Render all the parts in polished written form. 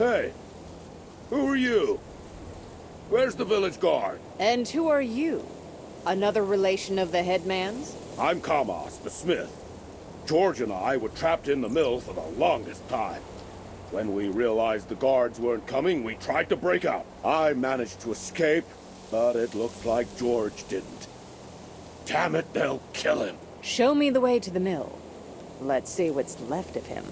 Hey, who are you? Where's the village guard? And who are you? Another relation of the headman's? I'm Kamas, the smith. George and I were trapped in the mill for the longest time. When we realized the guards weren't coming, we tried to break out. I managed to escape, but it looks like George didn't. Damn it, they'll kill him. Show me the way to the mill. Let's see what's left of him.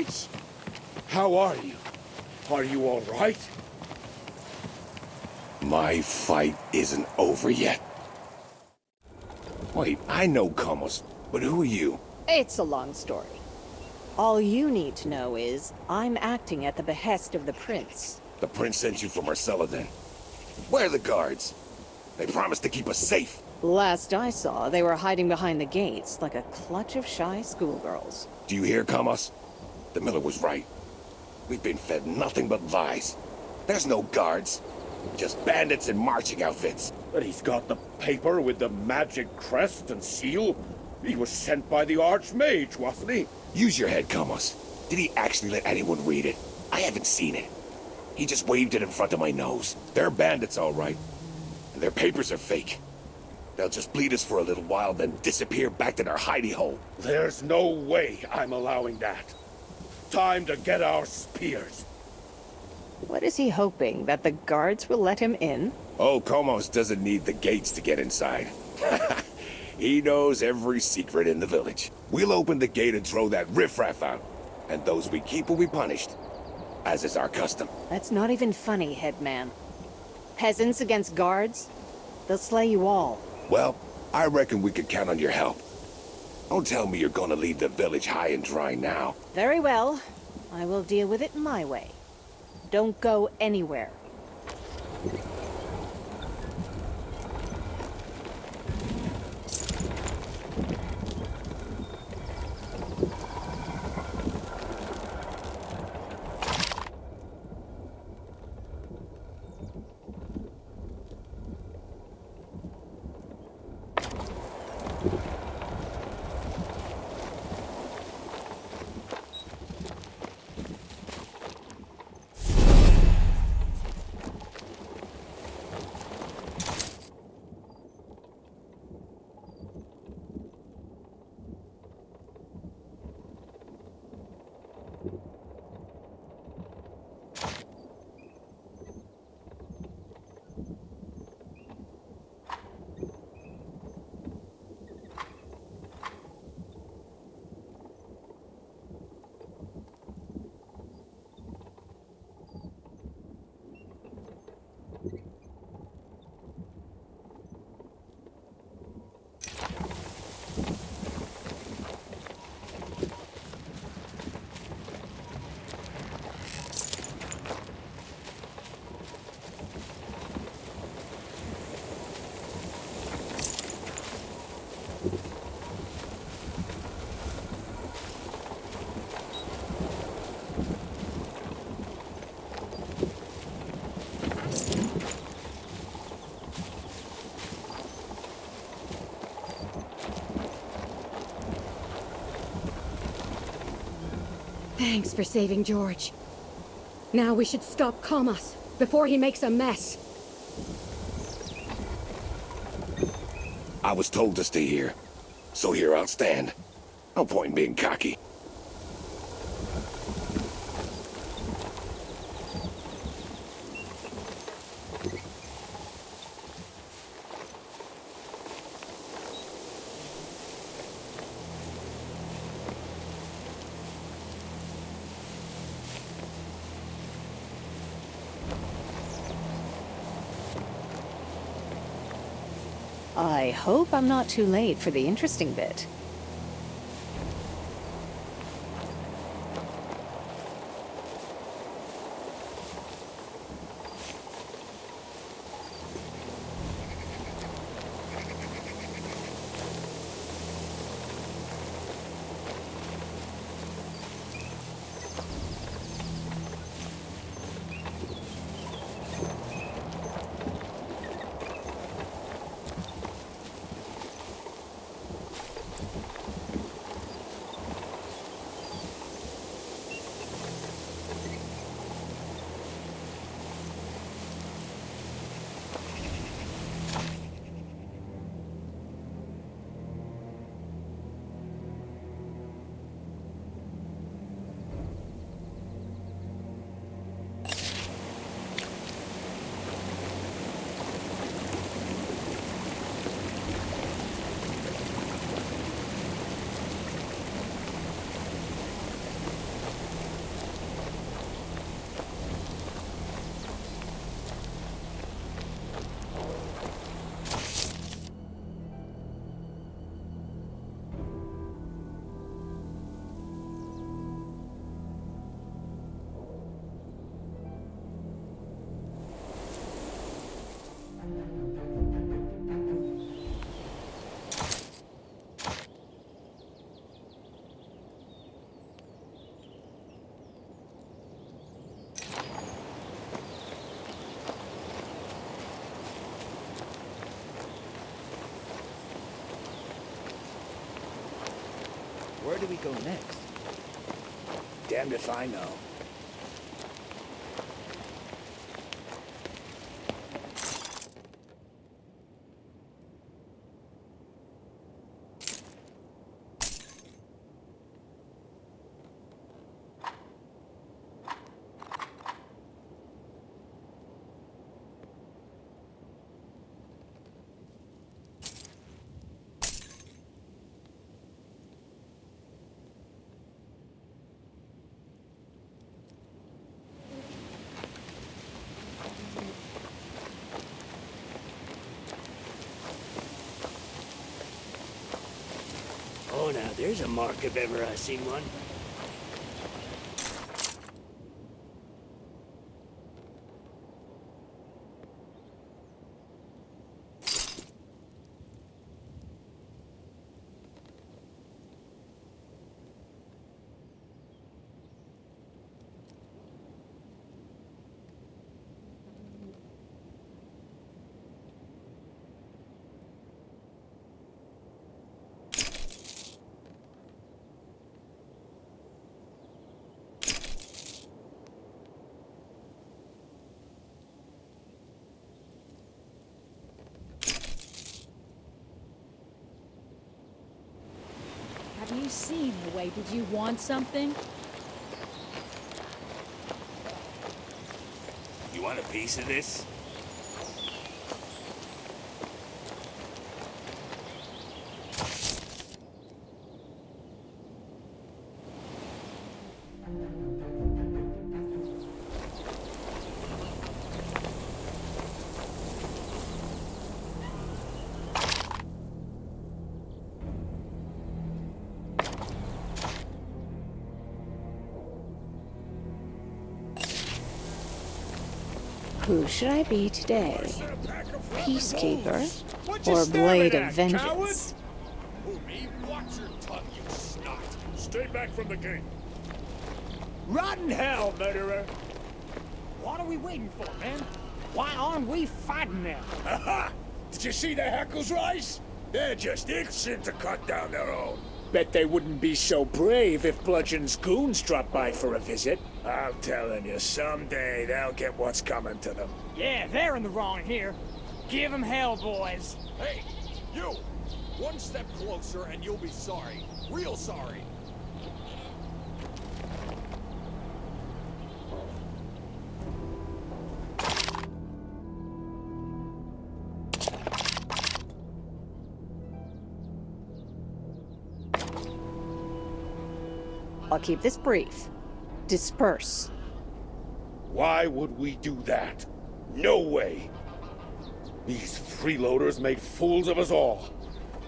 Mage! How are you? Are you all right? My fight isn't over yet. Wait, I know Comos, but who are you? It's a long story. All you need to know is, I'm acting at the behest of the prince. The prince sent you from Marcella then. Where are the guards? They promised to keep us safe. Last I saw, they were hiding behind the gates like a clutch of shy schoolgirls. Do you hear, Comos? The miller was right. We've been fed nothing but lies. There's no guards. Just bandits in marching outfits. But he's got the paper with the magic crest and seal. He was sent by the Archmage, wasn't he? Use your head, Comos. Did he actually let anyone read it? I haven't seen it. He just waved it in front of my nose. They're bandits, all right. And their papers are fake. They'll just bleed us for a little while, then disappear back to their hidey hole. There's no way I'm allowing that. Time to get our spears. What is he hoping, that the guards will let him in? Oh, Comos doesn't need the gates to get inside. He knows every secret in the village. We'll open the gate and throw that riffraff out. And those we keep will be punished, as is our custom. That's not even funny, headman. Peasants against guards? They'll slay you all. Well, I reckon we could count on your help. Don't tell me you're gonna leave the village high and dry now. Very well. I will deal with it my way. Don't go anywhere. Thanks for saving George. Now we should stop Comos before he makes a mess. I was told to stay here, so here I'll stand. No point in being cocky. I hope I'm not too late for the interesting bit. Where do we go next? Damned if I know. Oh, now there's a mark if ever I seen one. Have you seen the way? Did you want something? You want a piece of this? Who should I be today? Peacekeeper What you or staring blade at, of vengeance? Who, me? Watch your tongue, you snot. Stay back from the gate. Rotten hell, murderer! What are we waiting for, man? Why aren't we fighting them? Aha! Did you see the Heckles rise? They're just itching to cut down their own. Bet they wouldn't be so brave if Bludgeon's goons dropped by for a visit. I'm telling you, someday they'll get what's coming to them. Yeah, they're in the wrong here. Give them hell, boys. Hey, you! One step closer and you'll be sorry. Real sorry. I'll keep this brief. Disperse. Why would we do that? No way! These freeloaders made fools of us all.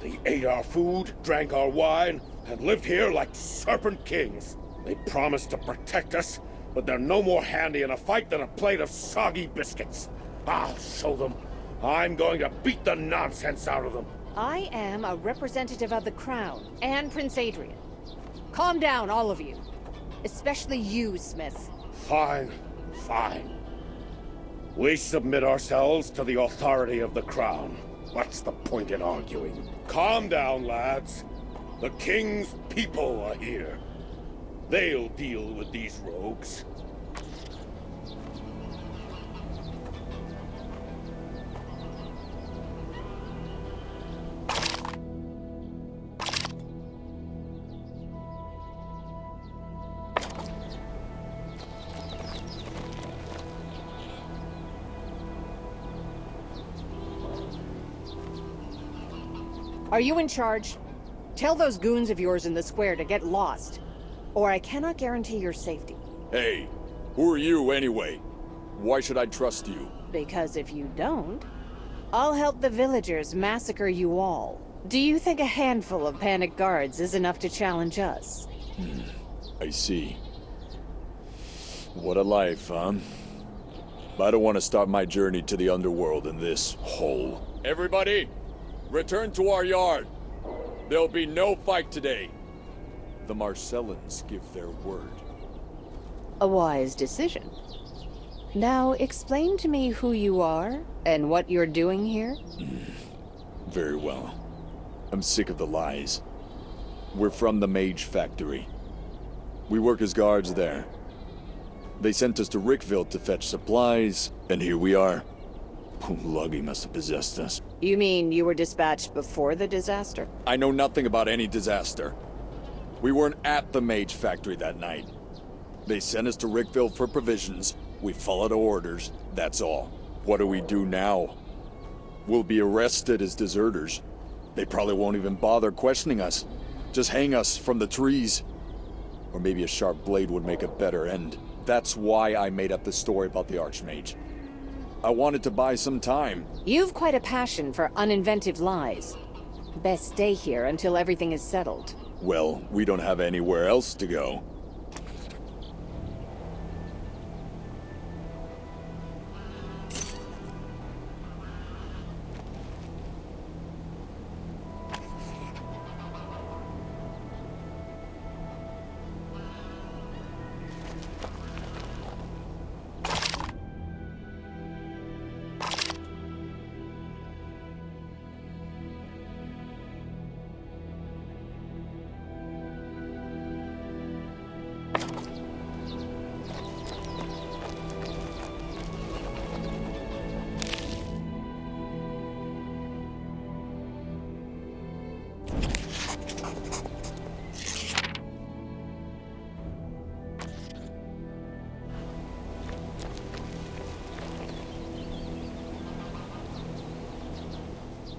They ate our food, drank our wine, and lived here like serpent kings. They promised to protect us, but they're no more handy in a fight than a plate of soggy biscuits. I'll show them. I'm going to beat the nonsense out of them. I am a representative of the Crown and Prince Adrian. Calm down, all of you. Especially you, Smith. Fine, fine. We submit ourselves to the authority of the Crown. What's the point in arguing? Calm down, lads. The King's people are here. They'll deal with these rogues. Are you in charge? Tell those goons of yours in the square to get lost, or I cannot guarantee your safety. Hey, who are you anyway? Why should I trust you? Because if you don't, I'll help the villagers massacre you all. Do you think a handful of panicked guards is enough to challenge us? I see. What a life, huh? I don't want to start my journey to the underworld in this hole. Everybody, return to our yard. There'll be no fight today. The Marcellans give their word. A wise decision. Now explain to me who you are and what you're doing here. Very well. I'm sick of the lies. We're from the Mage factory. We work as guards there. They sent us to Rickville to fetch supplies, and here we are. Luggy must have possessed us. You mean you were dispatched before the disaster? I know nothing about any disaster. We weren't at the Mage factory that night. They sent us to Rickville for provisions. We followed orders, that's all. What do we do now? We'll be arrested as deserters. They probably won't even bother questioning us. Just hang us from the trees. Or maybe a sharp blade would make a better end. That's why I made up the story about the Archmage. I wanted to buy some time. You've quite a passion for uninventive lies. Best stay here until everything is settled. Well, we don't have anywhere else to go.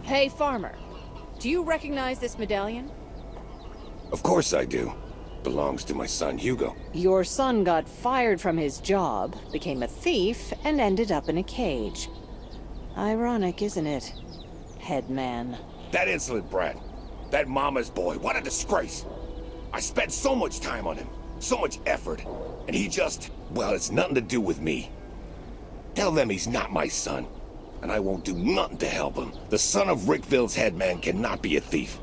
Hey, farmer. Do you recognize this medallion? Of course I do. Belongs to my son, Hugo. Your son got fired from his job, became a thief, and ended up in a cage. Ironic, isn't it? Headman. That insolent brat. That mama's boy. What a disgrace. I spent so much time on him. So much effort. And he just... well, it's nothing to do with me. Tell them he's not my son. And I won't do nothing to help him. The son of Rickville's headman cannot be a thief.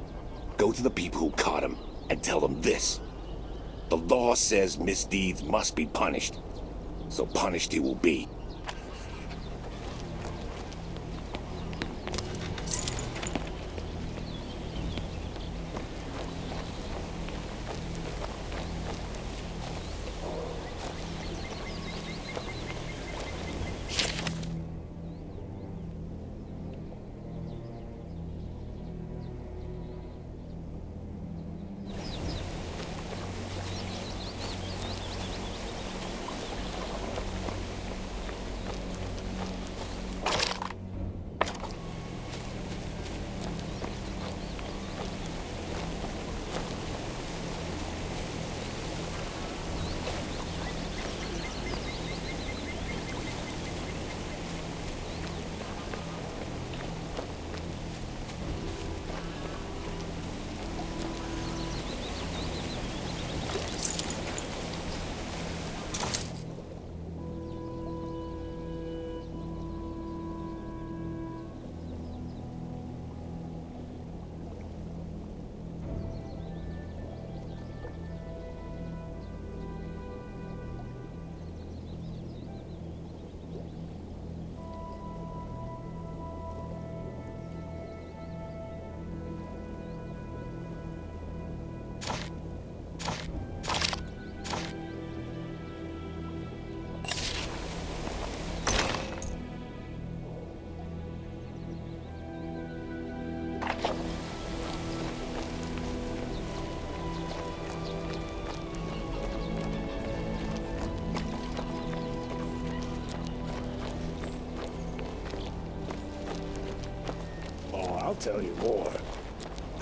Go to the people who caught him and tell them this. The law says misdeeds must be punished. So punished he will be. I'll tell you more.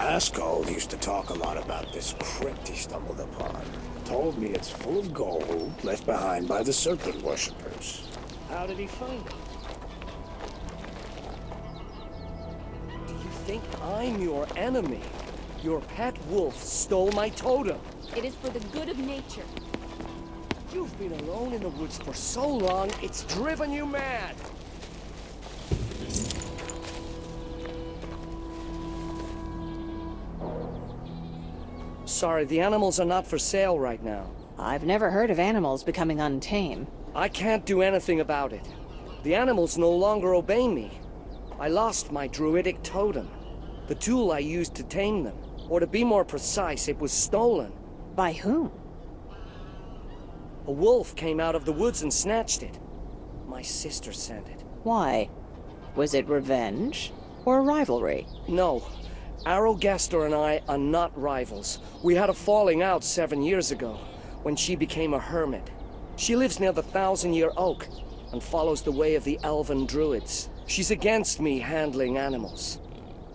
Ascald used to talk a lot about this crypt he stumbled upon. Told me it's full of gold left behind by the serpent worshippers. How did he find it? Do you think I'm your enemy? Your pet wolf stole my totem. It is for the good of nature. You've been alone in the woods for so long, it's driven you mad. Sorry, the animals are not for sale right now. I've never heard of animals becoming untamed. I can't do anything about it. The animals no longer obey me. I lost my druidic totem, the tool I used to tame them. Or to be more precise, it was stolen. By whom? A wolf came out of the woods and snatched it. My sister sent it. Why? Was it revenge? Or rivalry? No. Arrogaster and I are not rivals. We had a falling out 7 years ago, when she became a hermit. She lives near the Thousand-Year Oak, and follows the way of the Elven Druids. She's against me handling animals.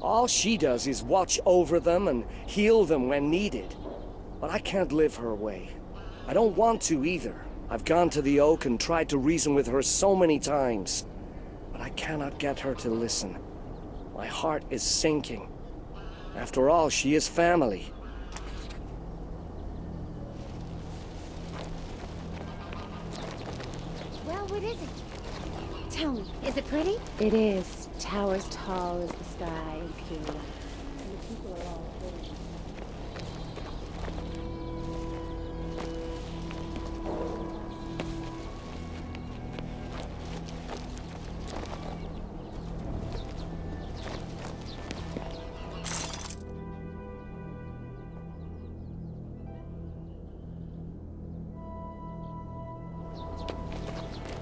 All she does is watch over them and heal them when needed. But I can't live her way. I don't want to either. I've gone to the Oak and tried to reason with her so many times. But I cannot get her to listen. My heart is sinking. After all, she is family. Well, what is it? Tell me, is it pretty? It is. Towers tall as the sky and pure. And the people are all holy.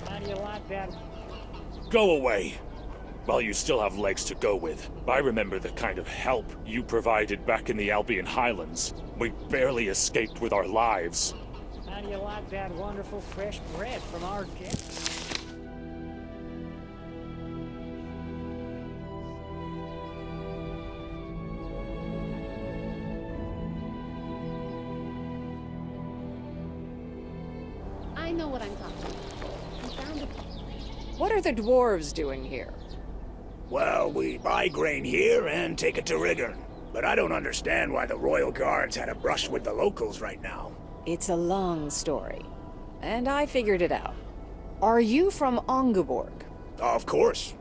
How do you like that? Go away. While you still have legs to go with. I remember the kind of help you provided back in the Albion Highlands. We barely escaped with our lives. How do you like that wonderful fresh bread from our guests? I know what I'm talking about. I found it. What are the dwarves doing here? Well, we buy grain here and take it to Riggern. But I don't understand why the Royal Guards had a brush with the locals right now. It's a long story. And I figured it out. Are you from Ongeborg? Of course.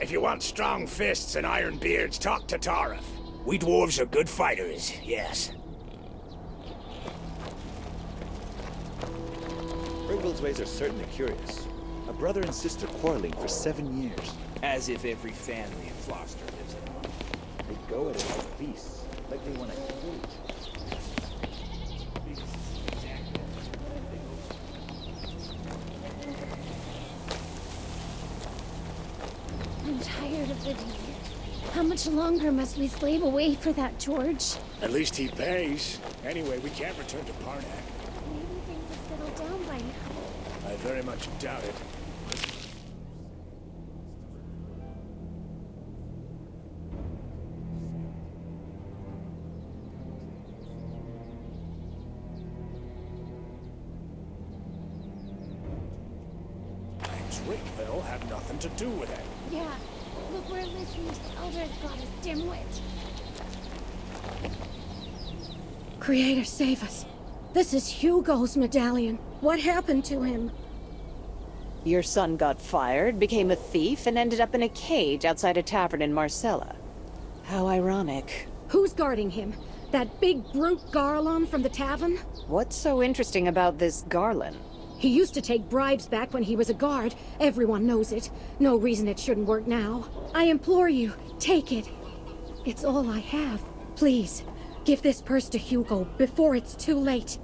If you want strong fists and iron beards, talk to Tarif. We dwarves are good fighters, yes. Urgle's ways are certainly curious. A brother and sister quarreling for 7 years. As if every family in Floster lives at home. They go at it like beasts, like they want to kill each other. I'm tired of living here. How much longer must we slave away for that George? At least he pays. Anyway, we can't return to Parnak. Maybe things have settled down by now. I very much doubt it. Rickville had nothing to do with it. Yeah. Look, we're listening to Elder's goddess Dimwit. Creator, save us. This is Hugo's medallion. What happened to him? Your son got fired, became a thief, and ended up in a cage outside a tavern in Marcella. How ironic. Who's guarding him? That big brute Garlon from the tavern? What's so interesting about this Garland? He used to take bribes back when he was a guard. Everyone knows it. No reason it shouldn't work now. I implore you, take it. It's all I have. Please, give this purse to Hugo before it's too late.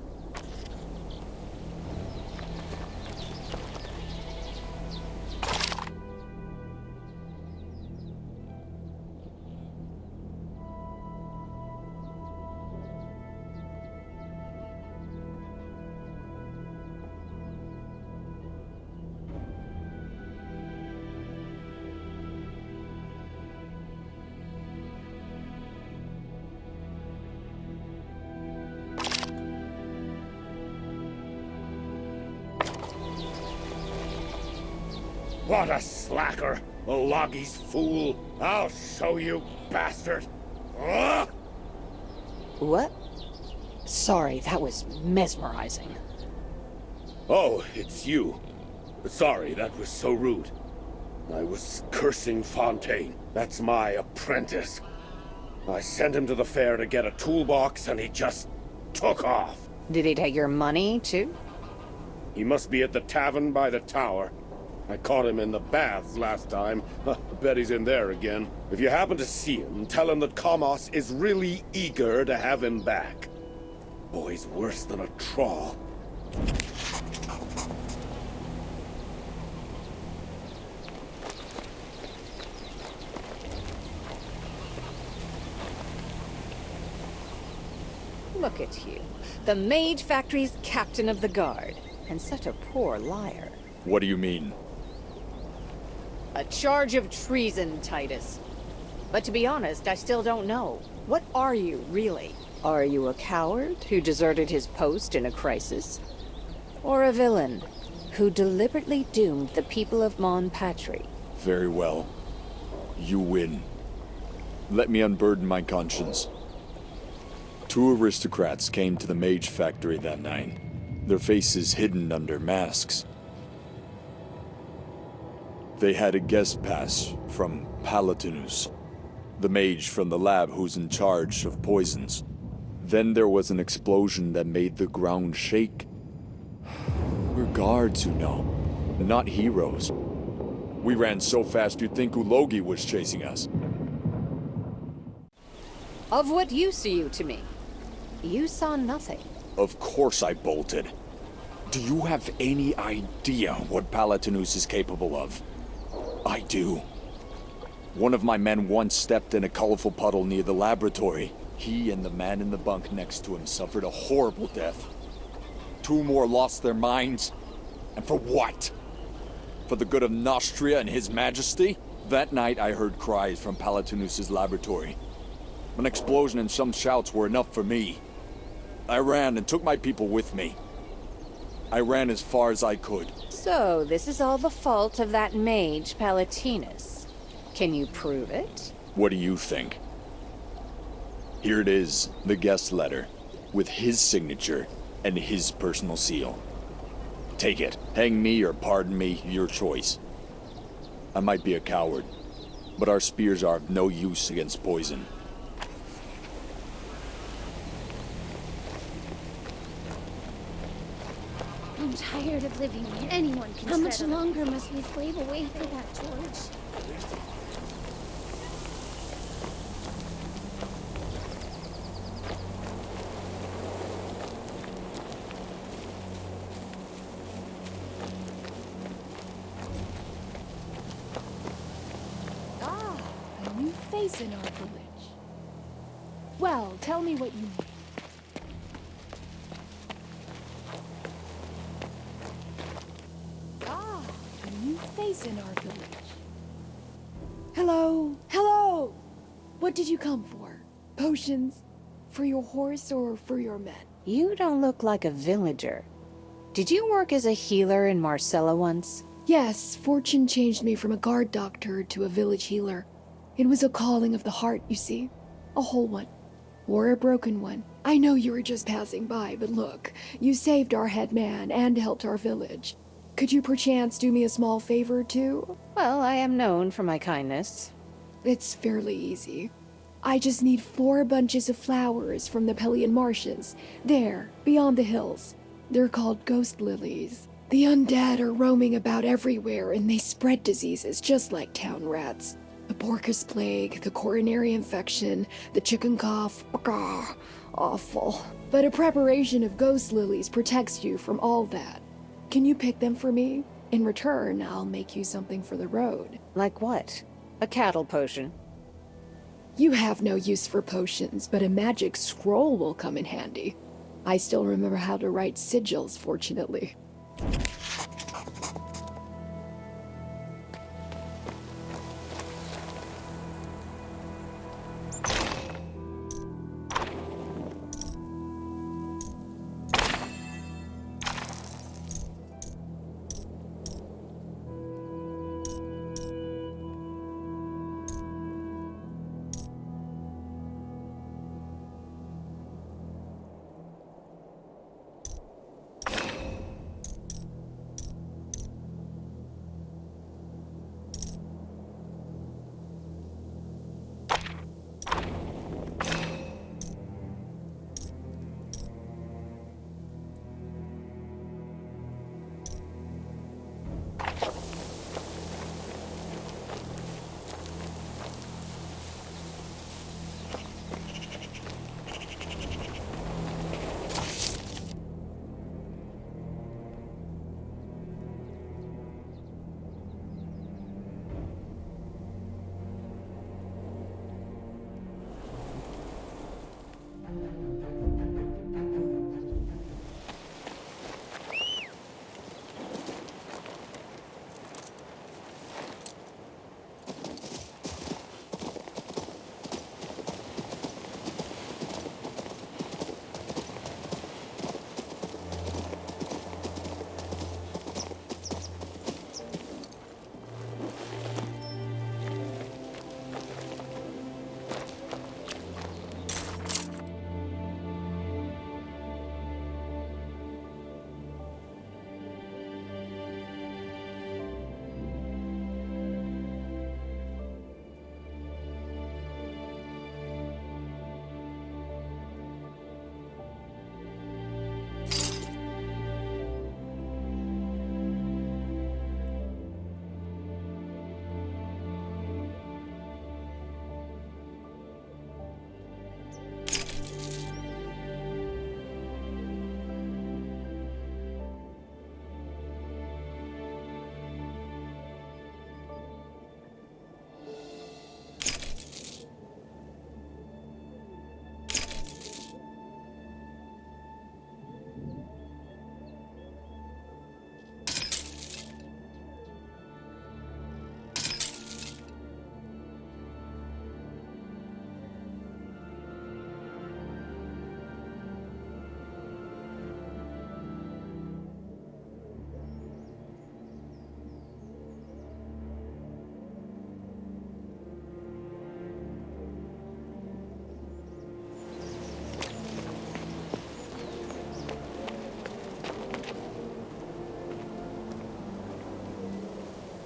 What a slacker! A Loggy's fool! I'll show you, bastard! Ugh! What? Sorry, that was mesmerizing. Oh, it's you. Sorry, that was so rude. I was cursing Fontaine. That's my apprentice. I sent him to the fair to get a toolbox, and he just took off. Did he take your money, too? He must be at the tavern by the tower. I caught him in the baths last time. I bet he's in there again. If you happen to see him, tell him that Kamos is really eager to have him back. Boy's worse than a trawl. Look at you. The Mage Factory's captain of the guard. And such a poor liar. What do you mean? A charge of treason, Titus. But to be honest, I still don't know. What are you, really? Are you a coward who deserted his post in a crisis? Or a villain who deliberately doomed the people of Mon Patry? Very well. You win. Let me unburden my conscience. 2 aristocrats came to the Mage Factory that night, their faces hidden under masks. They had a guest pass from Palatinus, the mage from the lab who's in charge of poisons. Then there was an explosion that made the ground shake. We're guards, you know, not heroes. We ran so fast you'd think Ulogi was chasing us. Of what use are you to me? You saw nothing. Of course I bolted. Do you have any idea what Palatinus is capable of? I do. One of my men once stepped in a colorful puddle near the laboratory. He and the man in the bunk next to him suffered a horrible death. 2 more lost their minds. And for what? For the good of Nostria and His Majesty? That night I heard cries from Palatinus' laboratory. An explosion and some shouts were enough for me. I ran and took my people with me. I ran as far as I could. So, this is all the fault of that mage, Palatinus. Can you prove it? What do you think? Here it is, the guest letter, with his signature and his personal seal. Take it. Hang me or pardon me, your choice. I might be a coward, but our spears are of no use against poison. I'm tired of living here. Anyone can. How much longer must we slave away for that torch? Ah, a new face in our village. Well, tell me what you need. Face in our village. Hello? Hello! What did you come for? Potions? For your horse or for your men? You don't look like a villager. Did you work as a healer in Marcella once? Yes, fortune changed me from a guard doctor to a village healer. It was a calling of the heart, you see. A whole one. Or a broken one. I know you were just passing by, but look, you saved our head man and helped our village. Could you perchance do me a small favor, too? Well, I am known for my kindness. It's fairly easy. I just need 4 bunches of flowers from the Pelian marshes. There, beyond the hills. They're called ghost lilies. The undead are roaming about everywhere, and they spread diseases just like town rats. The porcus plague, the coronary infection, the chicken cough. Awful. But a preparation of ghost lilies protects you from all that. Can you pick them for me? In return, I'll make you something for the road. Like what? A cattle potion? You have no use for potions, but a magic scroll will come in handy. I still remember how to write sigils, fortunately.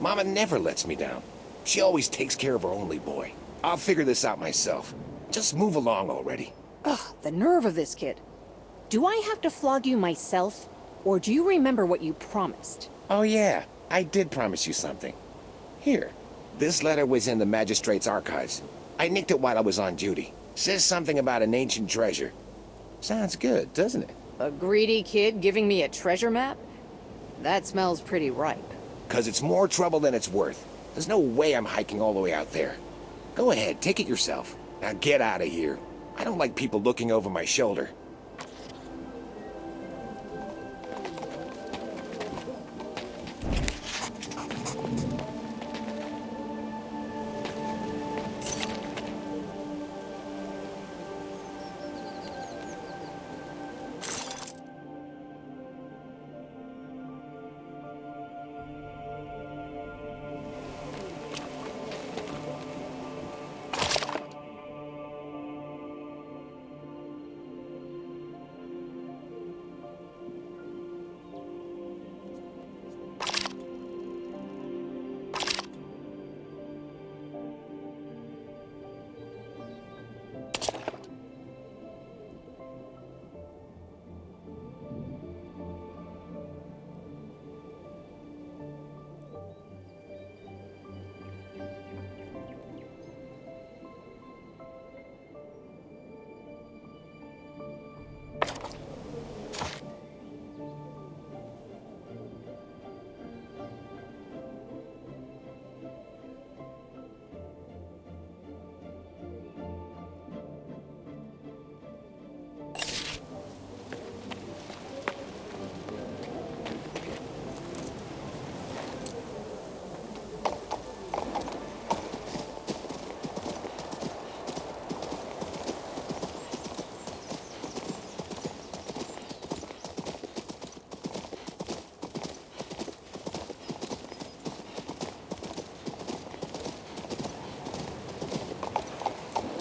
Mama never lets me down. She always takes care of her only boy. I'll figure this out myself. Just move along already. Ugh, the nerve of this kid. Do I have to flog you myself? Or do you remember what you promised? Oh yeah, I did promise you something. Here, this letter was in the magistrate's archives. I nicked it while I was on duty. Says something about an ancient treasure. Sounds good, doesn't it? A greedy kid giving me a treasure map? That smells pretty ripe. 'Cause it's more trouble than it's worth. There's no way I'm hiking all the way out there. Go ahead, take it yourself. Now get out of here. I don't like people looking over my shoulder.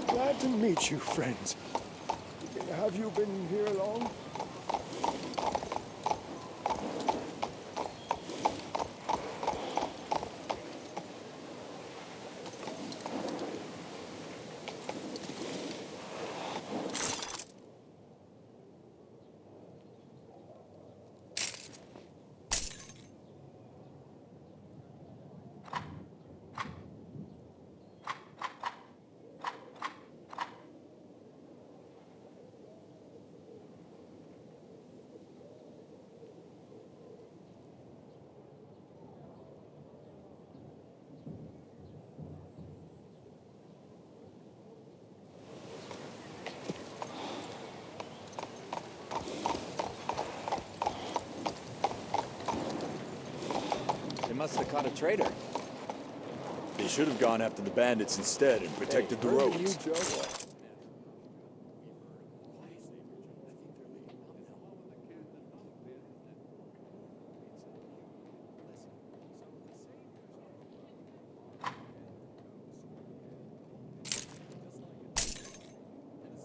Glad to meet you, friends. Have you been here long? They must have caught a traitor. They should have gone after the bandits instead and protected the roads.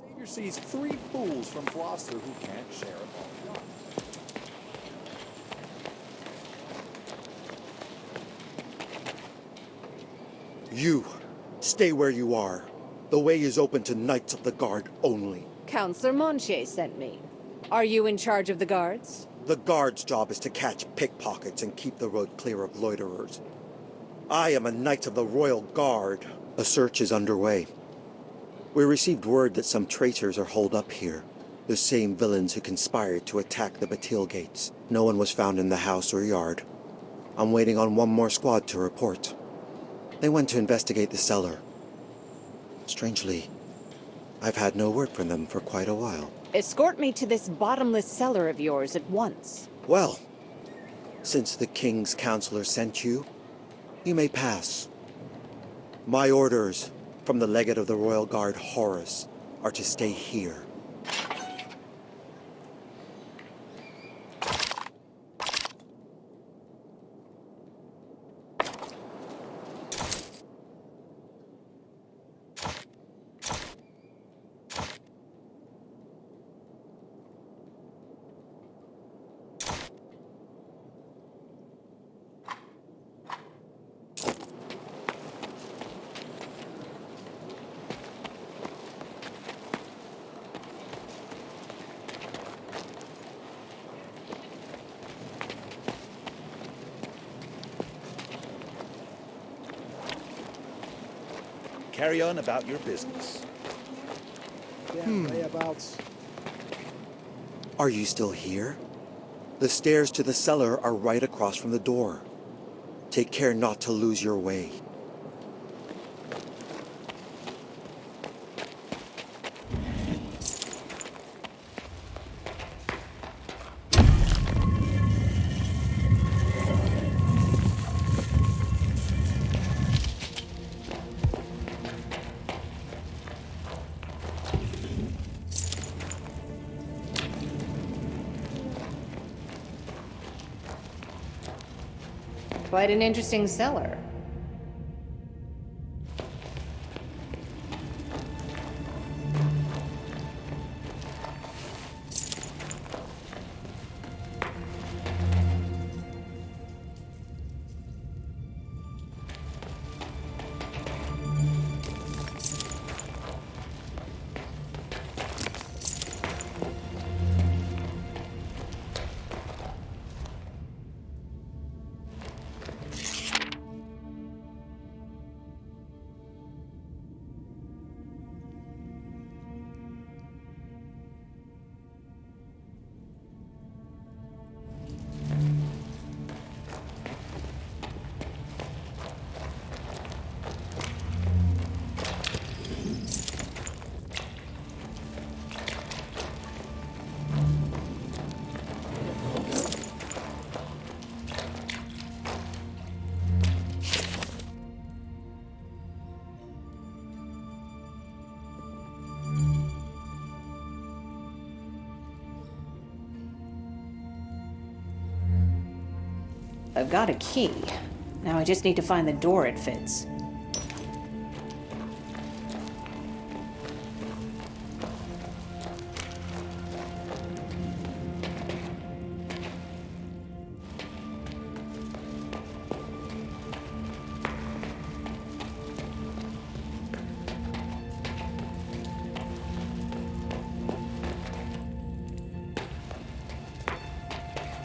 Savior sees 3 fools from Gloucester who can't share a ball. You, stay where you are. The way is open to Knights of the Guard only. Counselor Monche sent me. Are you in charge of the guards? The Guard's job is to catch pickpockets and keep the road clear of loiterers. I am a Knight of the Royal Guard. A search is underway. We received word that some traitors are holed up here. The same villains who conspired to attack the Batil gates. No one was found in the house or yard. I'm waiting on one more squad to report. They went to investigate the cellar. Strangely, I've had no word from them for quite a while. Escort me to this bottomless cellar of yours at once. Well, since the King's Counselor sent you, you may pass. My orders from the Legate of the Royal Guard, Horace, are to stay here. carry on about your business. Layabouts. Are you still here? The stairs to the cellar are right across from the door. Take care not to lose your way. Quite an interesting cellar. I've got a key. Now I just need to find the door it fits.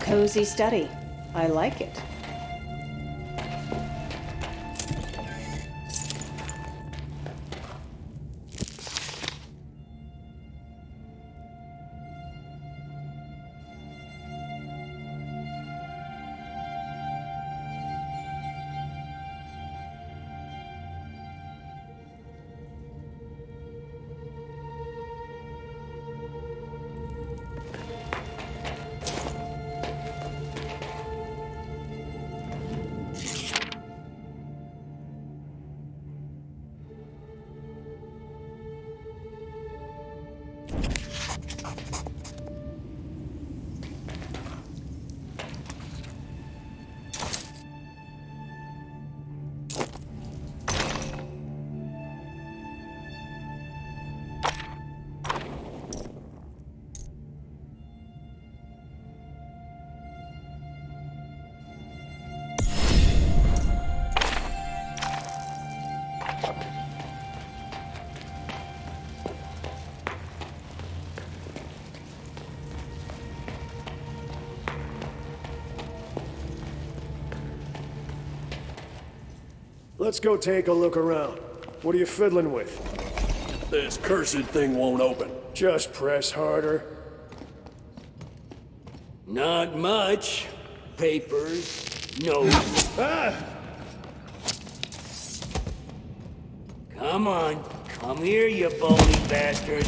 Cozy study. I like it. Let's go take a look around. What are you fiddling with? This cursed thing won't open. Just press harder. Not much. Papers. Notes. Ah! Come on. Come here, you bony bastard.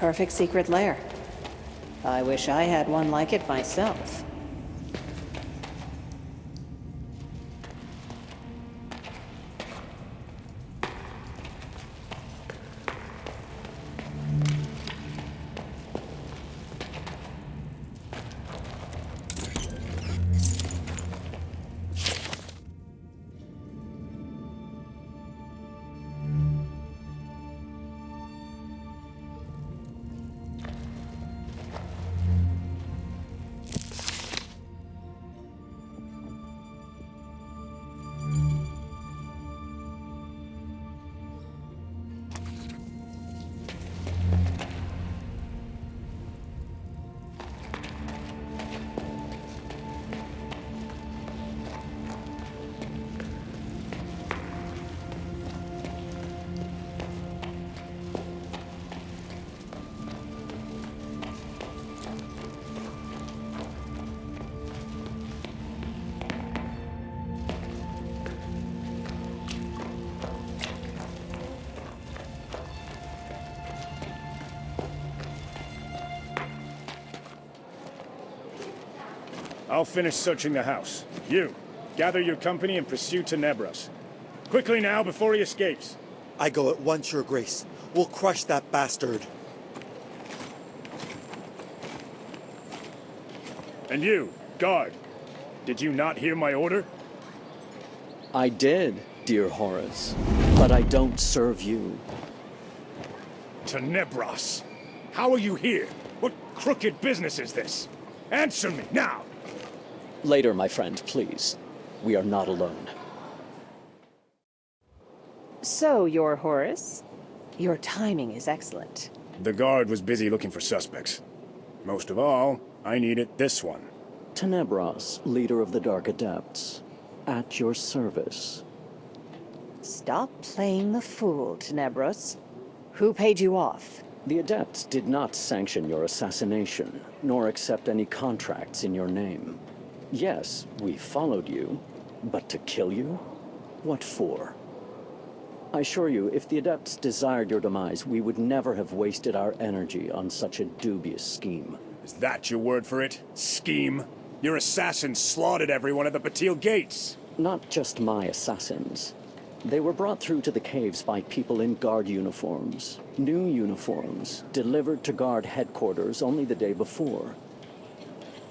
perfect secret lair. I wish I had one like it myself. I'll finish searching the house. You, gather your company and pursue Tenebras. Quickly now, before he escapes. I go at once, Your Grace. We'll crush that bastard. And you, guard. Did you not hear my order? I did, dear Horace. But I don't serve you. Tenebras! How are you here? What crooked business is this? Answer me, now! Later, my friend, please. We are not alone. So, you're Horace? Your timing is excellent. The guard was busy looking for suspects. Most of all, I needed this one. Tenebras, leader of the Dark Adepts. At your service. Stop playing the fool, Tenebros. Who paid you off? The Adepts did not sanction your assassination, nor accept any contracts in your name. Yes, we followed you, but to kill you? What for? I assure you, if the Adepts desired your demise, we would never have wasted our energy on such a dubious scheme. Is that your word for it? Scheme? Your assassins slaughtered everyone at the Batil gates. Not just my assassins. They were brought through to the caves by people in guard uniforms. New uniforms, delivered to guard headquarters only the day before.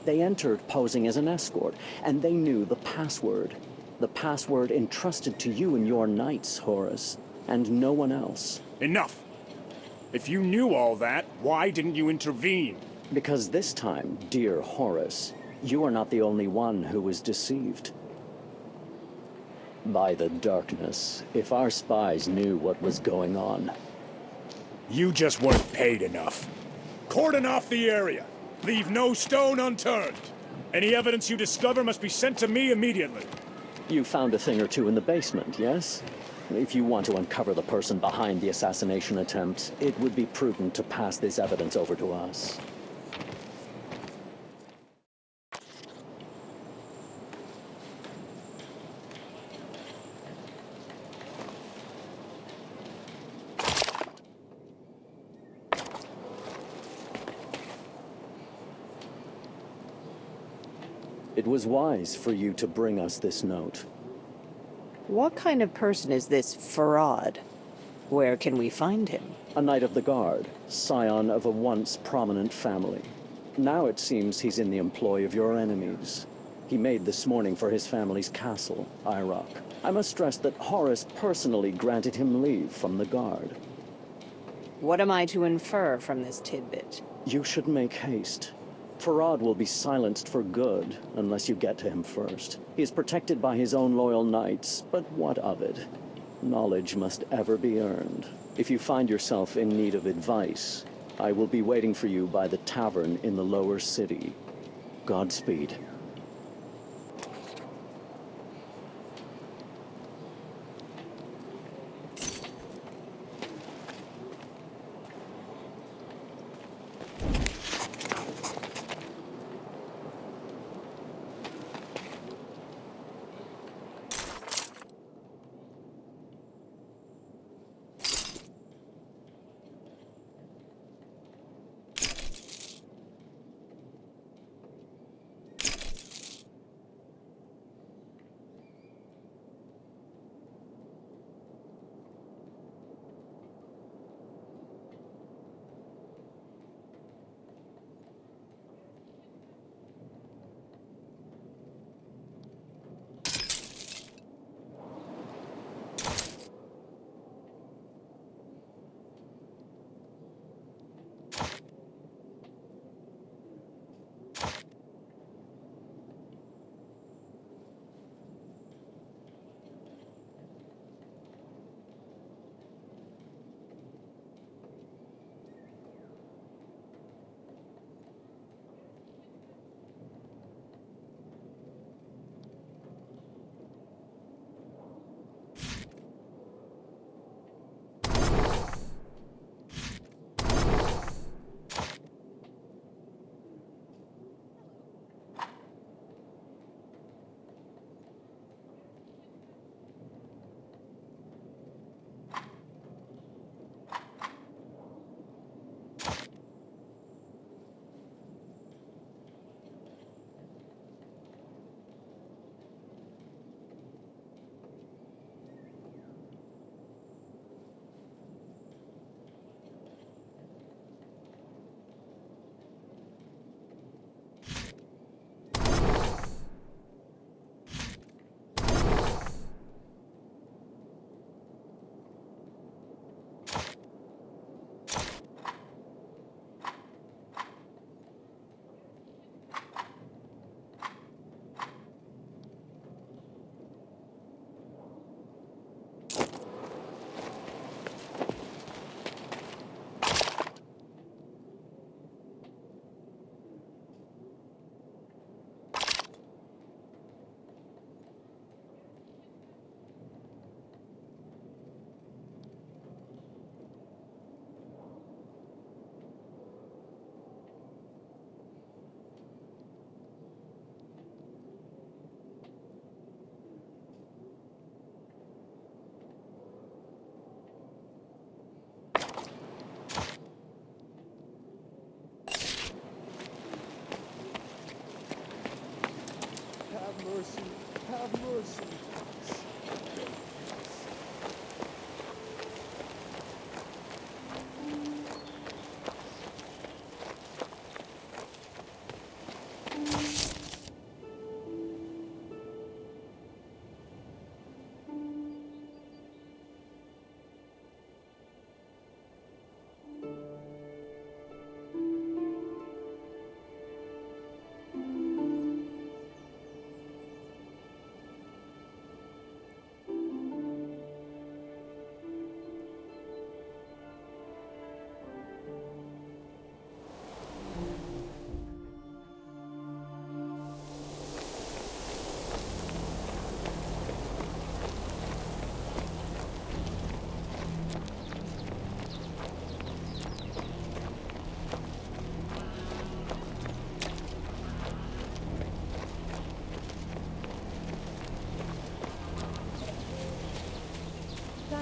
They entered posing as an escort, and they knew the password. The password entrusted to you and your knights, Horace, and no one else. Enough! If you knew all that, why didn't you intervene? Because this time, dear Horace, you are not the only one who was deceived. By the darkness, if our spies knew what was going on. You just weren't paid enough. Cordon off the area! Leave no stone unturned! Any evidence you discover must be sent to me immediately. You found a thing or two in the basement, yes? If you want to uncover the person behind the assassination attempt, it would be prudent to pass this evidence over to us. It was wise for you to bring us this note. What kind of person is this Farad? Where can we find him? A Knight of the Guard, scion of a once prominent family. Now it seems he's in the employ of your enemies. He made this morning for his family's castle, Iraq. I must stress that Horace personally granted him leave from the Guard. What am I to infer from this tidbit? You should make haste. Farad will be silenced for good, unless you get to him first. He is protected by his own loyal knights, but what of it? Knowledge must ever be earned. If you find yourself in need of advice, I will be waiting for you by the tavern in the lower city. Godspeed.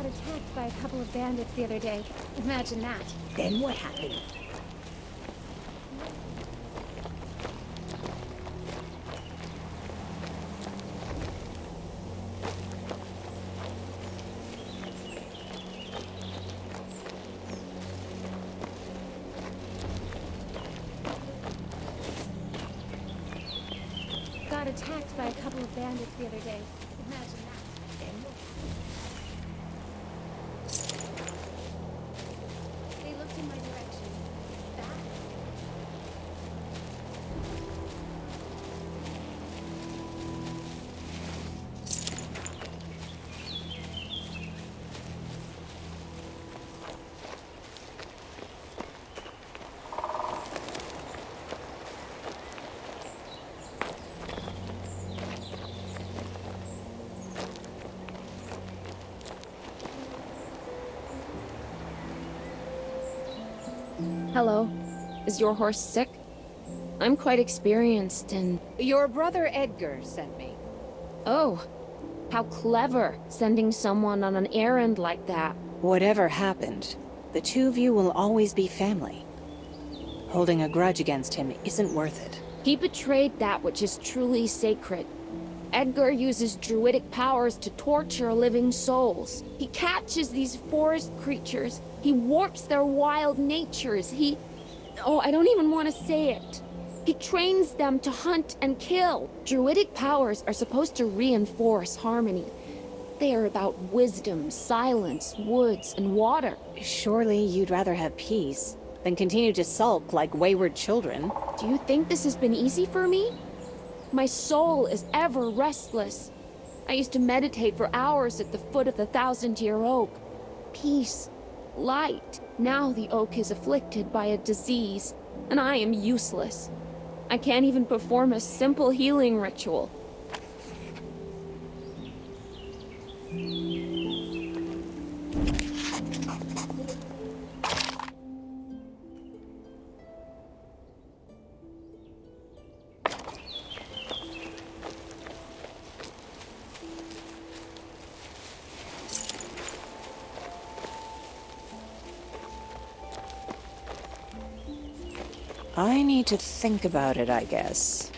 Got attacked by a couple of bandits the other day. Imagine that. Then what happened? Got attacked by a couple of bandits the other day. Imagine that. They looked in my direction. That? Hello. Is your horse sick? I'm quite experienced and... Your brother Edgar sent me. Oh, how clever, sending someone on an errand like that. Whatever happened, the two of you will always be family. Holding a grudge against him isn't worth it. He betrayed that which is truly sacred. Edgar uses druidic powers to torture living souls. He catches these forest creatures. He warps their wild natures. Oh, I don't even want to say it. He trains them to hunt and kill. Druidic powers are supposed to reinforce harmony. They are about wisdom, silence, woods, and water. Surely you'd rather have peace than continue to sulk like wayward children. Do you think this has been easy for me? My soul is ever restless. I used to meditate for hours at the foot of the 1,000-year oak. Peace, light. Now the oak is afflicted by a disease, and I am useless. I can't even perform a simple healing ritual. I need to think about it, I guess.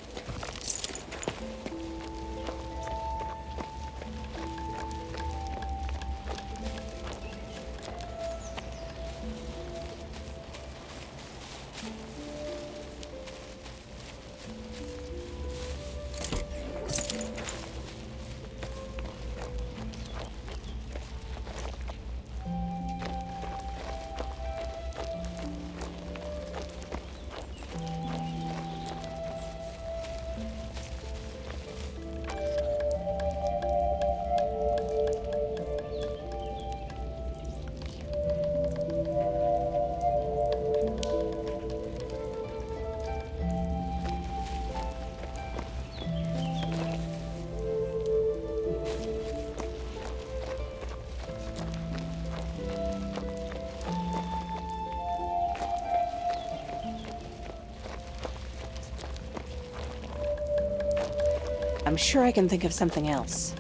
I'm sure I can think of something else.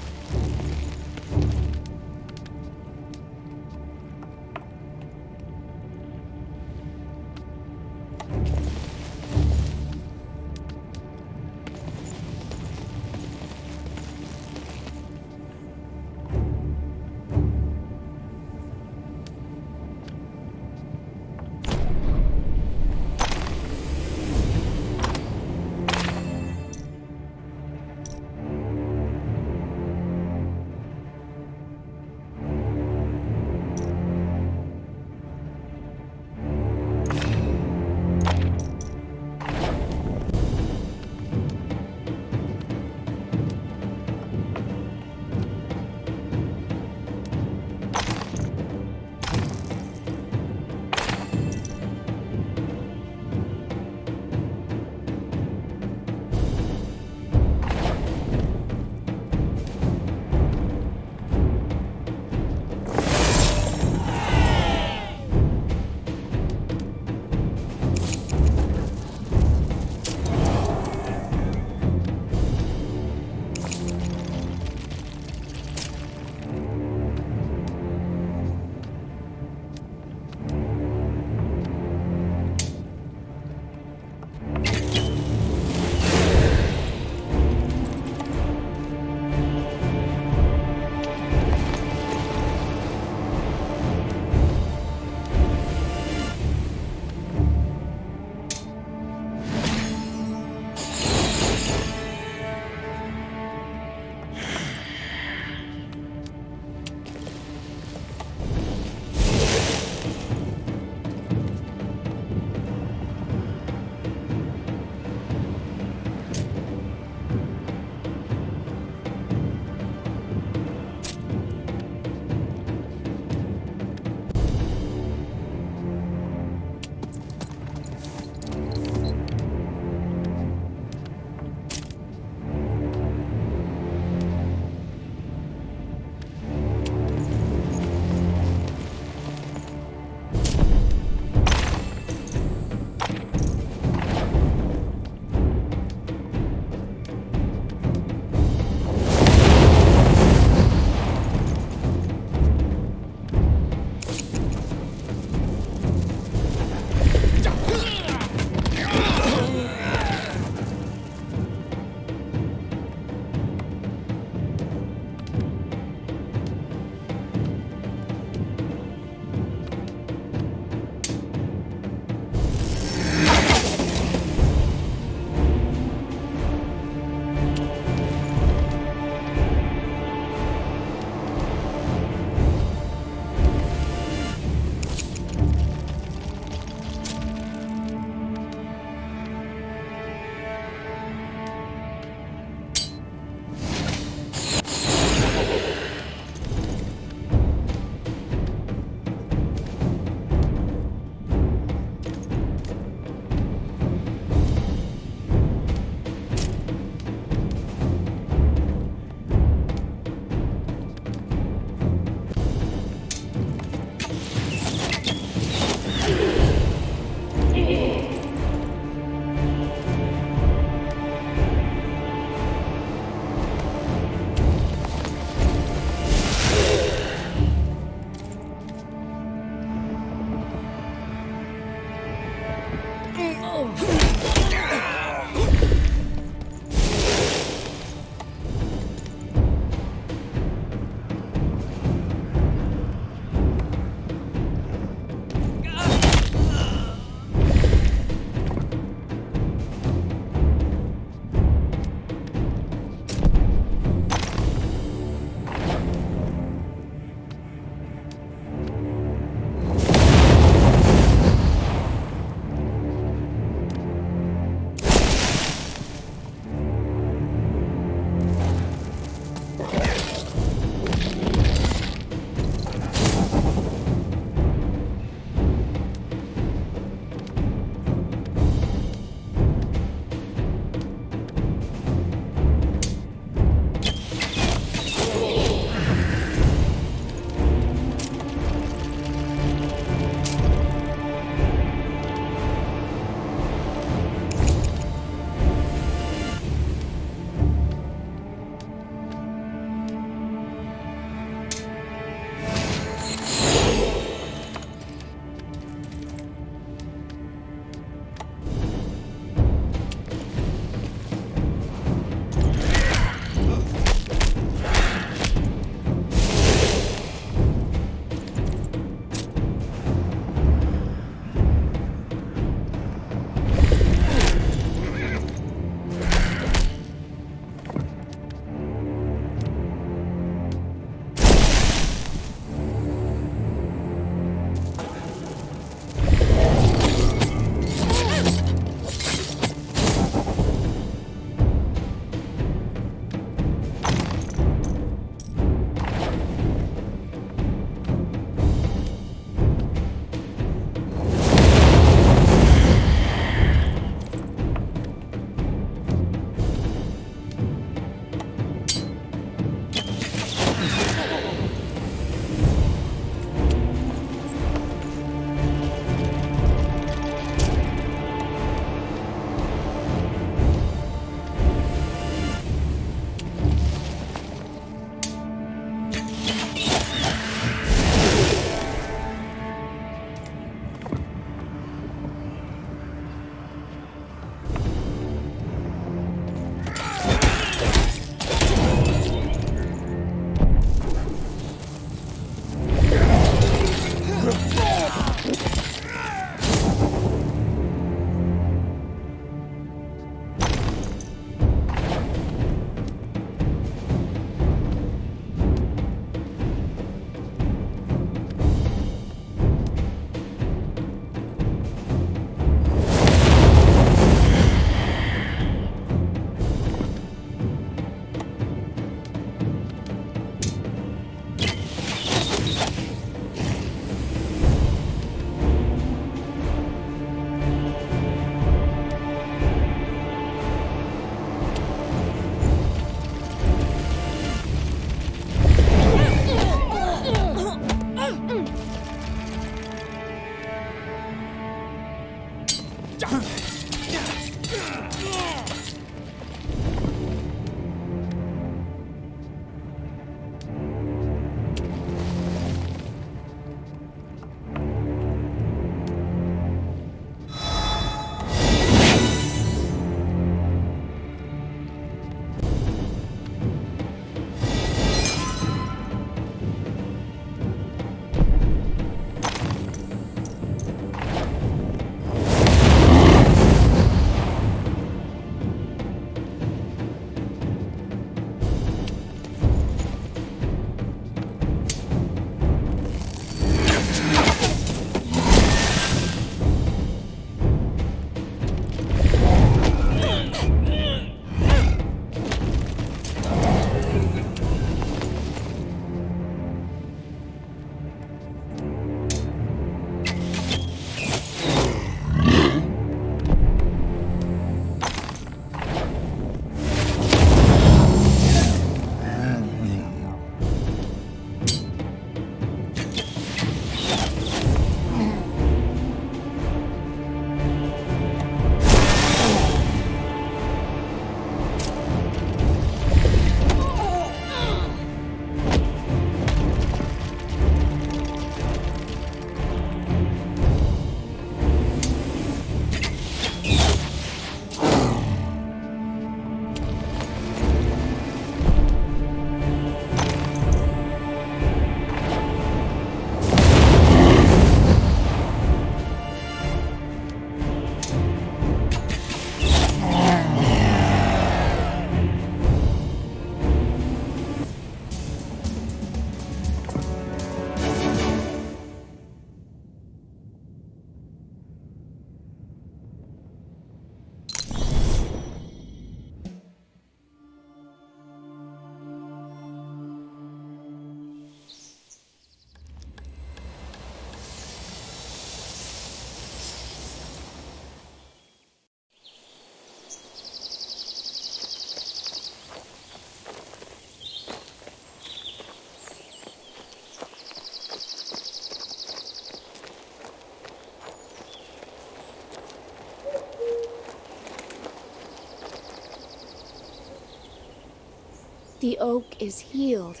The oak is healed.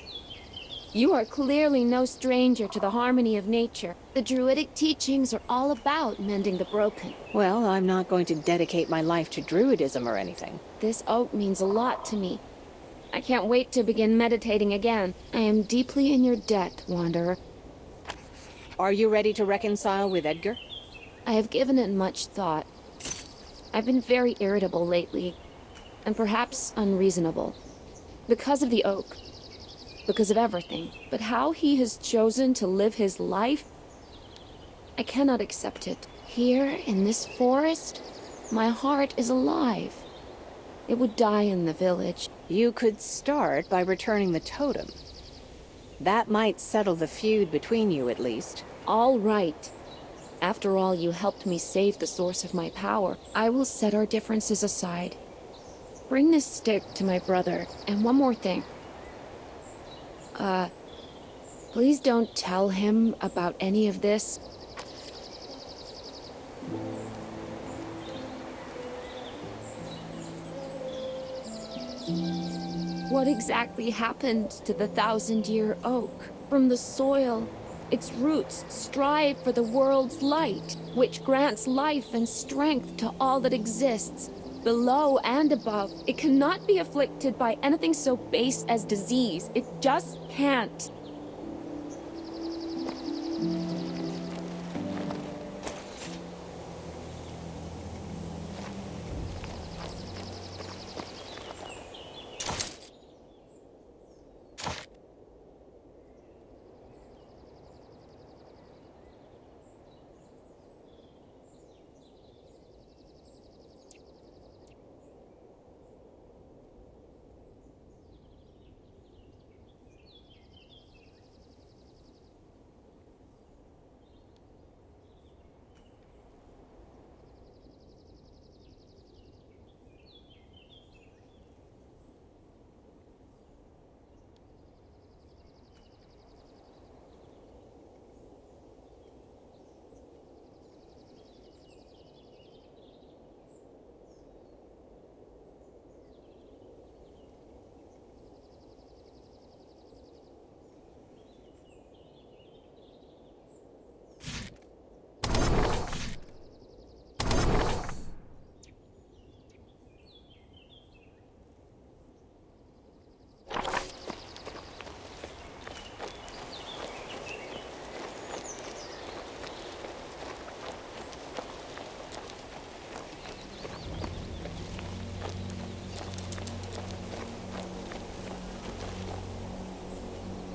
You are clearly no stranger to the harmony of nature. The druidic teachings are all about mending the broken. Well, I'm not going to dedicate my life to druidism or anything. This oak means a lot to me. I can't wait to begin meditating again. I am deeply in your debt, Wanderer. Are you ready to reconcile with Edgar? I have given it much thought. I've been very irritable lately, and perhaps unreasonable. Because of the oak. Because of everything. But how he has chosen to live his life, I cannot accept it. Here, in this forest, my heart is alive. It would die in the village. You could start by returning the totem. That might settle the feud between you, at least. All right. After all, you helped me save the source of my power. I will set our differences aside. Bring this stick to my brother, and one more thing. Please don't tell him about any of this. What exactly happened to the 1,000-year oak? From the soil, its roots strive for the world's light, which grants life and strength to all that exists. Below and above, it cannot be afflicted by anything so base as disease. It just can't.